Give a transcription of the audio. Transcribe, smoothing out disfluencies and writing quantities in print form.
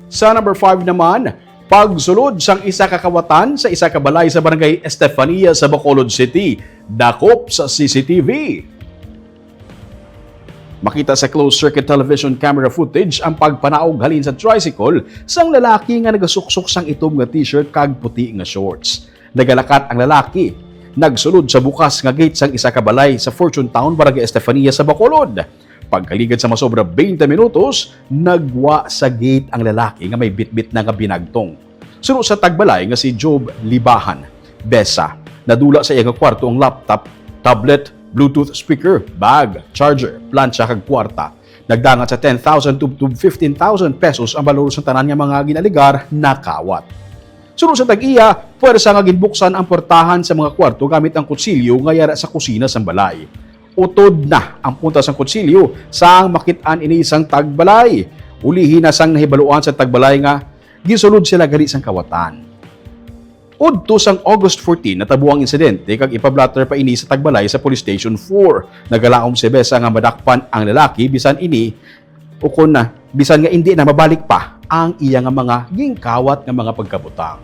Sa number 5 naman, pagsulod sang isa ka kawatan sa isa ka balay sa barangay Estefania sa Bacolod City, dakop sa CCTV. Makita sa closed-circuit television camera footage ang pagpanaog halin sa tricycle sang lalaki nga nagasuksok sang itom nga t-shirt kag puti nga shorts. Nagalakat ang lalaki, nagsulod sa bukas nga gate sang isa ka balay sa Fortune Town, barangay Estefania sa Bacolod. Pagkaligad sa masobra 20 minutos, nagwa sa gate ang lalaki nga may bitbit na nga binagtong. Sunod sa tagbalay nga si Job Libahan, Besa, nadula sa iyang kwarto ang laptop, tablet, Bluetooth speaker, bag, charger, plancha kag kwarta. Nagdangat sa 10,000 to 15,000 pesos ang balor sa tanan nga mga ginaligar na kawat. Sunod sa tag-iya, pwersa nga ginbuksan ang portahan sa mga kwarto gamit ang kutsilyo nga yara sa kusina sa balay. Utod na ang punta sa kutsilyo sang makitaan ini isang tagbalay. Ulihin na sang nahibaluan sa tagbalay nga gisulod sila gali sang kawatan. Udto sang August 14 natabo ang insidente kag ipablatter pa ini sa tagbalay sa Police Station 4. Nagalaom si Besa nga madakpan ang lalaki bisan ini ukon na bisan nga hindi na mabalik pa ang iya nga mga gingkawat nga mga pagkabutang.